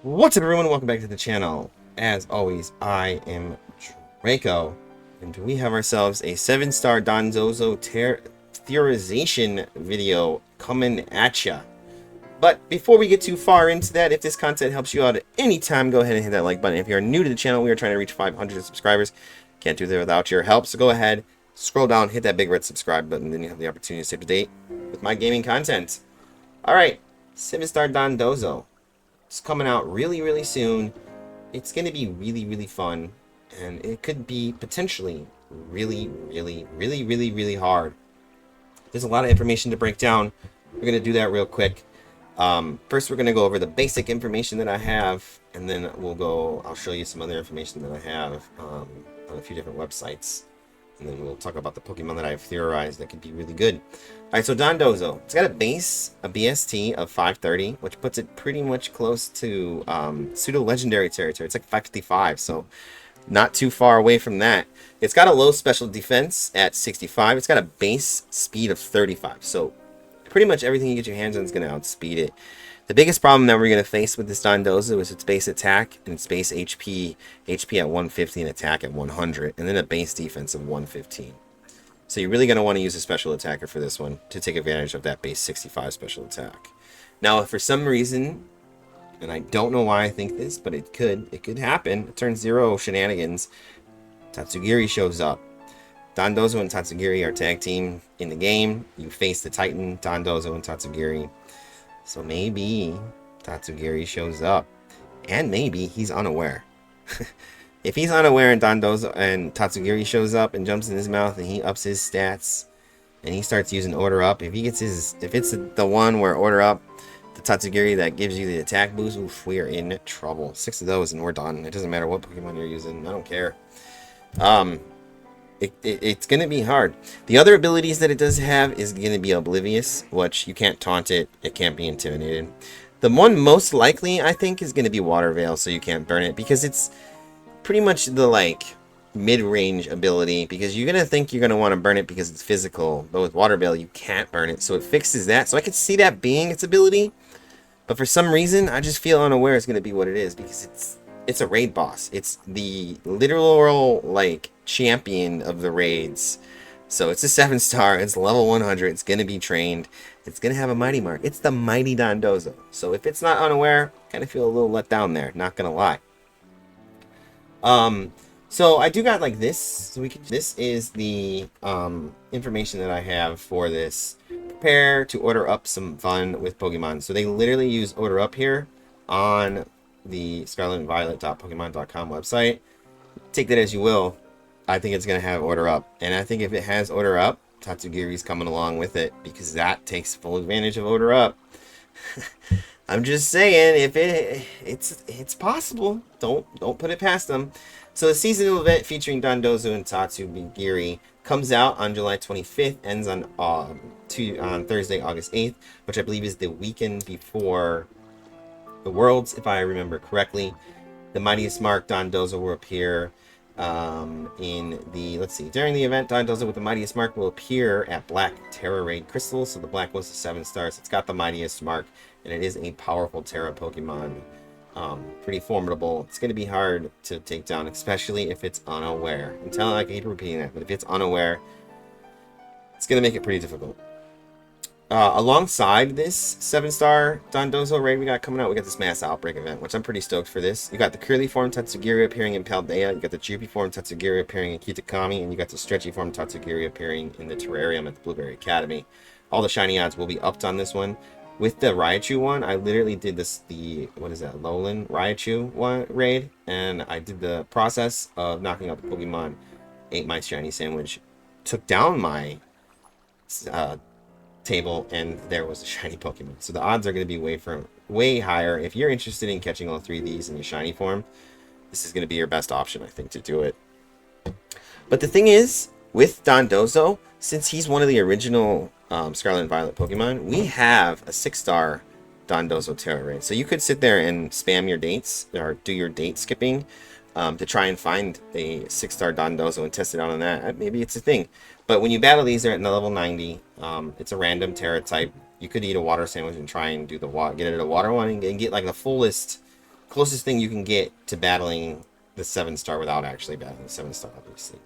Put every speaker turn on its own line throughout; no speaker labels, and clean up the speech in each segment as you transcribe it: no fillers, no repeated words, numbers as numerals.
What's up, everyone? Welcome back to the channel. As always, I am Draco, and we have ourselves a 7-star Dondozo theorization video coming at ya. But before we get too far into that, if this content helps you out at any time, go ahead and hit that like button. If you're new to the channel, we are trying to reach 500 subscribers. Can't do that without your help, so go ahead, scroll down, hit that big red subscribe button, then you have the opportunity to stay up to date with my gaming content. Alright, 7-star Dondozo. It's coming out really soon. It's going to be really fun, and it could be potentially really hard. There's a lot of information to break down. We're going to do that real quick. First, we're going to go over the basic information that I have, and then I'll show you some other information that I have on a few different websites. And then we'll talk about the Pokemon that I've theorized that could be really good. Alright, so Dondozo. It's got a BST of 530, which puts it pretty much close to pseudo-legendary territory. It's like 555, so not too far away from that. It's got a low special defense at 65. It's got a base speed of 35, so pretty much everything you get your hands on is going to outspeed it. The biggest problem that we're going to face with this Dondozo is its base attack and its base HP at 150 and attack at 100, and then a base defense of 115. So you're really going to want to use a special attacker for this one to take advantage of that base 65 special attack. Now, if for some reason, and I don't know why I think this, but it could happen, it turns 0 shenanigans, Tatsugiri shows up. Dondozo and Tatsugiri are tag team in the game. You face the Titan, Dondozo and Tatsugiri. So maybe Tatsugiri shows up, and maybe he's unaware. If he's unaware and Dondozo and Tatsugiri shows up and jumps in his mouth and he ups his stats and he starts using Order Up, if it's the one where Order Up, the Tatsugiri that gives you the attack boost, oof, we are in trouble. 6 of those and we're done. It doesn't matter what Pokemon you're using. I don't care. It's going to be hard. The other abilities that it does have is going to be Oblivious, which you can't taunt it. It can't be intimidated. The one most likely, I think, is going to be Water Veil, so you can't burn it, because it's pretty much the, like, mid-range ability, because you're going to think you're going to want to burn it because it's physical, but with Water Veil, you can't burn it, so it fixes that. So I could see that being its ability, but for some reason, I just feel unaware it's going to be what it is, because it's a raid boss. It's the literal, like, champion of the raids. So it's a 7-star, it's level 100, it's gonna be trained, it's gonna have a mighty mark. It's the mighty Dondozo. So if it's not unaware, kind of feel a little let down there, not gonna lie. So I do got like this, so this is the information that I have for this. Prepare to order up some fun with Pokemon. So they literally use Order Up here on the scarletandviolet.pokemon.com website. Take that as you will. I think it's going to have Order Up. And I think if it has Order Up, Tatsugiri's coming along with it, because that takes full advantage of Order Up. I'm just saying, if it's possible. Don't put it past them. So the seasonal event featuring Dondozo and Tatsugiri comes out on July 25th, ends on Thursday, August 8th, which I believe is the weekend before the Worlds, if I remember correctly. The Mightiest Mark Dondozo will appear during the event. Dondozo with the Mightiest Mark will appear at Black Terra Raid Crystal. So the Black was the 7 stars. It's got the Mightiest Mark, and it is a powerful Terra Pokemon. Pretty formidable. It's going to be hard to take down, especially if it's unaware. I keep repeating that, but if it's unaware, it's going to make it pretty difficult. Alongside this 7-star Dondozo raid we got coming out, we got this Mass Outbreak event, which I'm pretty stoked for this. You got the curly form Tatsugiri appearing in Paldea, you got the droopy form Tatsugiri appearing in Kitakami, and you got the stretchy form Tatsugiri appearing in the Terrarium at the Blueberry Academy. All the shiny odds will be upped on this one. With the Raichu one, I literally did Lowland Raichu one raid, and I did the process of knocking out the Pokemon, ate my shiny sandwich, took down my table, and there was a shiny Pokemon. So the odds are going to be way higher. If you're interested in catching all 3 of these in your shiny form, this is going to be your best option, I think, to do it. But the thing is, with Dondozo, since he's one of the original Scarlet and Violet Pokemon, we have a 6-star Dondozo Terra Raid. So you could sit there and spam your dates, or do your date skipping, to try and find a 6-star Dondozo and test it out on that. Maybe it's a thing. But when you battle these, they're at level 90. It's a random Terra type. You could eat a water sandwich and try and do get it at a water one and get like the fullest closest thing you can get to battling the 7-star without actually battling the 7-star, obviously.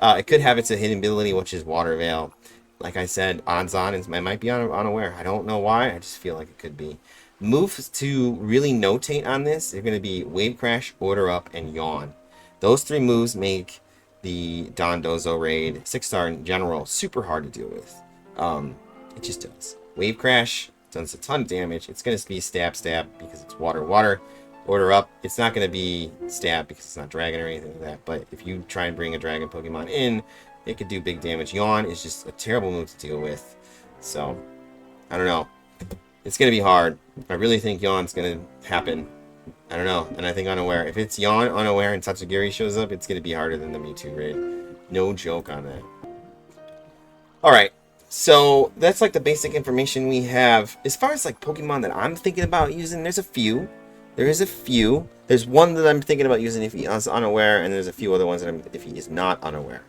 It could have its hidden ability, which is Water Veil. Like I said, odds on, it might be unaware. I don't know why. I just feel like it could be. Moves to really notate on this are going to be Wave Crash, Order Up, and Yawn. Those 3 moves make the Dondozo raid 6-star in general super hard to deal with. It just does. Wave Crash does a ton of damage. It's going to be stab because it's water. Order Up, it's not going to be stab because it's not dragon or anything like that. But if you try and bring a dragon Pokemon in, it could do big damage. Yawn is just a terrible move to deal with. So, I don't know. It's going to be hard. I really think Yawn's going to happen. I don't know. And I think Unaware. If it's Yawn, Unaware, and Tatsugiri shows up, it's going to be harder than the Mewtwo raid. No joke on that. Alright. So, that's like the basic information we have. As far as like Pokemon that I'm thinking about using, there's a few. There is a few. There's one that I'm thinking about using if he is unaware, and there's a few other ones that if he is not unaware.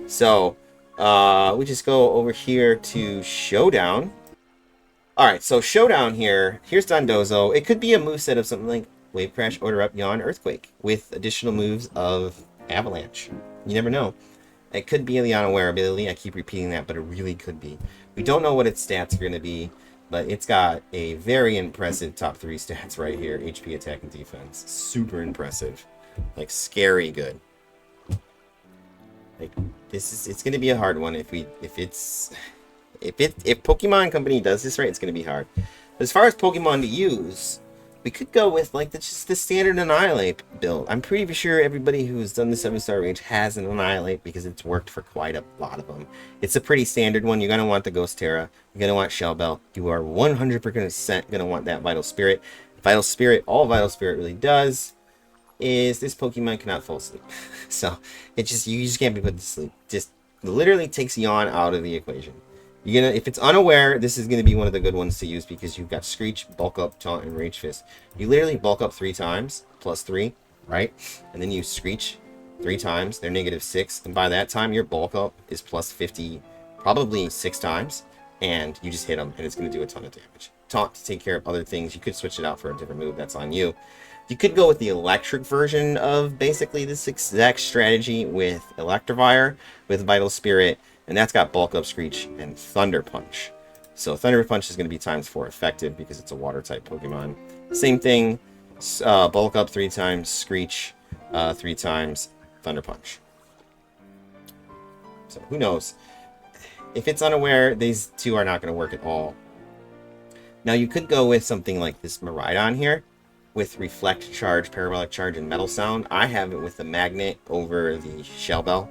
So, we just go over here to Showdown. Alright, so Showdown here. Here's Dondozo. It could be a moveset of something like Wave Crash, Order Up, Yawn, Earthquake, with additional moves of Avalanche. You never know. It could be the unaware ability. I keep repeating that, but it really could be. We don't know what its stats are going to be, but it's got a very impressive top 3 stats right here. HP, attack, and defense. Super impressive. Like, scary good. Like, it's going to be a hard one if Pokemon Company does this right, it's going to be hard. But as far as Pokemon to use, we could go with like just the standard Annihilate build. I'm pretty sure everybody who's done the 7-star range has an Annihilate because it's worked for quite a lot of them. It's a pretty standard one. You're going to want the Ghost Terra. You're going to want Shell Bell. You are 100% going to want that Vital Spirit. Vital Spirit, all Vital Spirit really does is this Pokemon cannot fall asleep. So you just can't be put to sleep. Just literally takes Yawn out of the equation. If it's unaware, this is gonna be one of the good ones to use because you've got Screech, Bulk Up, Taunt, and Rage Fist. You literally bulk up 3 times, plus 3, right? And then you Screech 3 times, they're -6, and by that time your bulk up is plus 50, probably 6 times, and you just hit them, and it's gonna do a ton of damage. Taunt to take care of other things. You could switch it out for a different move. That's on you. You could go with the electric version of basically this exact strategy with Electivire, with Vital Spirit, and that's got Bulk Up, Screech, and Thunder Punch. So Thunder Punch is going to be ×4 effective because it's a Water-type Pokemon. Same thing, Bulk Up 3 times, Screech 3 times, Thunder Punch. So who knows? If it's unaware, these 2 are not going to work at all. Now you could go with something like this Miraidon here, with Reflect Charge, Parabolic Charge, and Metal Sound. I have it with the Magnet over the Shell Bell.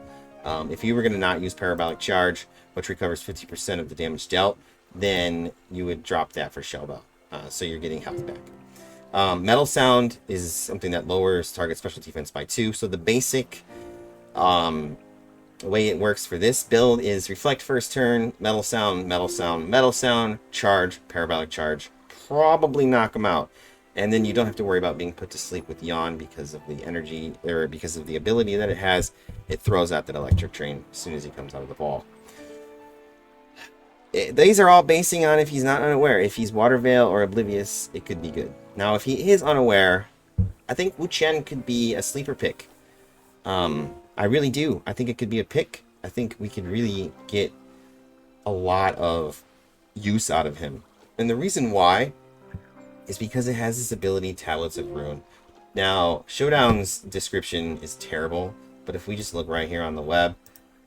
If you were going to not use Parabolic Charge, which recovers 50% of the damage dealt, then you would drop that for Shell Bell. So you're getting health back. Metal Sound is something that lowers target special defense by 2. So the basic way it works for this build is Reflect first turn, Metal Sound, Metal Sound, Metal Sound, Charge, Parabolic Charge. Probably knock them out. And then you don't have to worry about being put to sleep with Yawn because of the energy, or because of the ability that it has. It throws out that electric train as soon as he comes out of the ball. These are all basing on if he's not unaware. If he's Water Veil or Oblivious, it could be good. Now, if he is unaware, I think Wu-Chen could be a sleeper pick. I really do. I think it could be a pick. I think we could really get a lot of use out of him. And the reason why is because it has this ability, Tablets of Ruin. Now, Showdown's description is terrible, but if we just look right here on the web,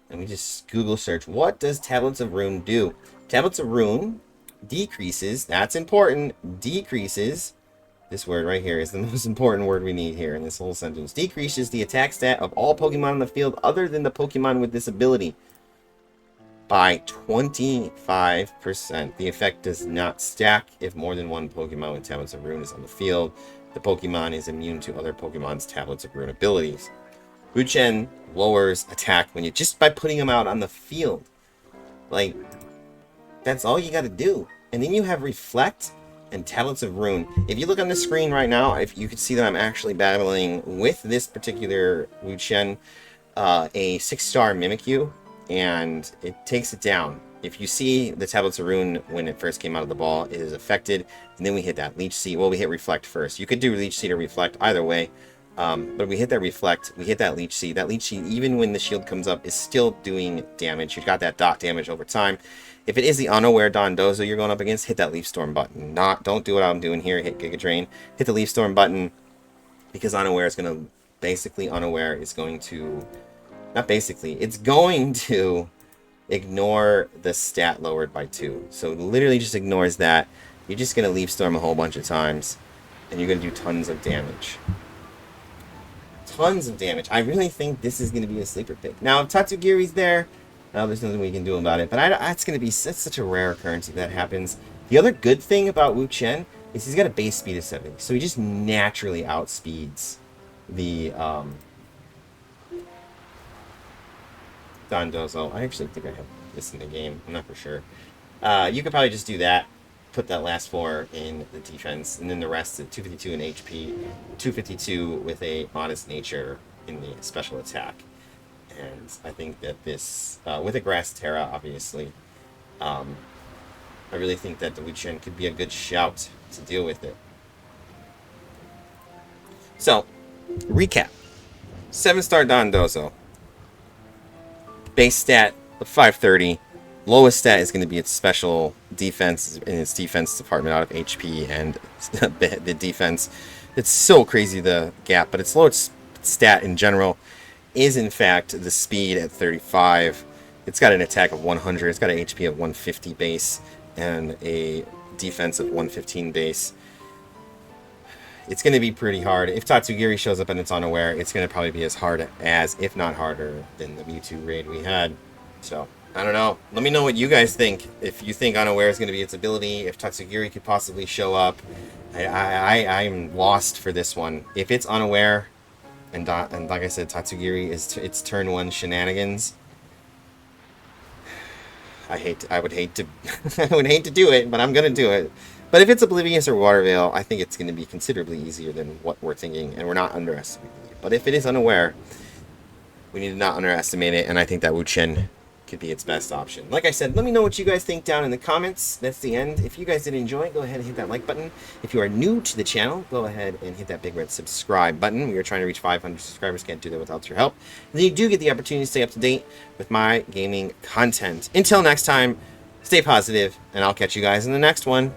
and we just Google search, what does Tablets of Ruin do? Tablets of Ruin decreases, that's important, decreases, this word right here is the most important word we need here in this whole sentence, decreases the attack stat of all Pokemon on the field other than the Pokemon with this ability by 25%. The effect does not stack if more than one Pokemon with Tablets of Ruin is on the field. The Pokemon is immune to other Pokemon's Tablets of Ruin abilities. Wu-Chen lowers attack when just by putting him out on the field. Like, that's all you gotta do. And then you have Reflect and Tablets of Ruin. If you look on the screen right now, if you can see that I'm actually battling with this particular Wu-Chen, a 6-star Mimikyu, and it takes it down. if you see the Tablets of Rune when it first came out of the ball, it is affected, and then we hit that Leech Seed. Well, we hit Reflect first. You could do Leech Seed or Reflect, either way. But we hit that Reflect, we hit that Leech Seed. That Leech Seed, even when the shield comes up, is still doing damage. You've got that dot damage over time. If it is the unaware Dondozo you're going up against, hit that Leaf Storm button. Don't do what I'm doing here, hit Giga Drain. Hit the Leaf Storm button, because unaware is going to, basically unaware is going to, not basically, it's going to ignore the stat lowered by 2. So it literally just ignores that. You're just going to Leaf Storm a whole bunch of times, and you're going to do tons of damage. Tons of damage. I really think this is going to be a sleeper pick. Now, if Tatsugiri's there, there's nothing we can do about it. But it's going to be such a rare occurrence if that happens. The other good thing about Wu Chen is he's got a base speed of 70. So he just naturally outspeeds the Dondozo. I actually think I have this in the game. I'm not for sure. You could probably just do that. Put that last 4 in the defense, and then the rest at 252 in HP, 252 with a modest nature in the special attack. And I think that this, with a Grass Terra, obviously, I really think that the Wu Chen could be a good shout to deal with it. So, recap. 7-star Dondozo. Base stat of 530. Lowest stat is going to be its special defense in its defense department out of HP and the defense. It's so crazy, the gap, but its lowest stat in general is in fact the speed at 35. It's got an attack of 100. It's got an HP of 150 base and a defense of 115 base. It's going to be pretty hard. If Tatsugiri shows up and it's unaware, it's going to probably be as hard as, if not harder, than the Mewtwo raid we had. So, I don't know. Let me know what you guys think. If you think unaware is going to be its ability, if Tatsugiri could possibly show up. I'm lost for this one. If it's unaware, and like I said, Tatsugiri is its turn 1 shenanigans. I would hate to I would hate to do it, but I'm gonna do it. But if it's Oblivious or Water Veil, I think it's gonna be considerably easier than what we're thinking, and we're not underestimating it. But if it is unaware, we need to not underestimate it, and I think that Wu Chen could be its best option. Like I said, let me know what you guys think down in the comments. That's the end. If you guys did enjoy, go ahead and hit that like button. If you are new to the channel, go ahead and hit that big red subscribe button. We are trying to reach 500 subscribers. Can't do that without your help. And then you do get the opportunity to stay up to date with my gaming content. Until next time, stay positive, and I'll catch you guys in the next one.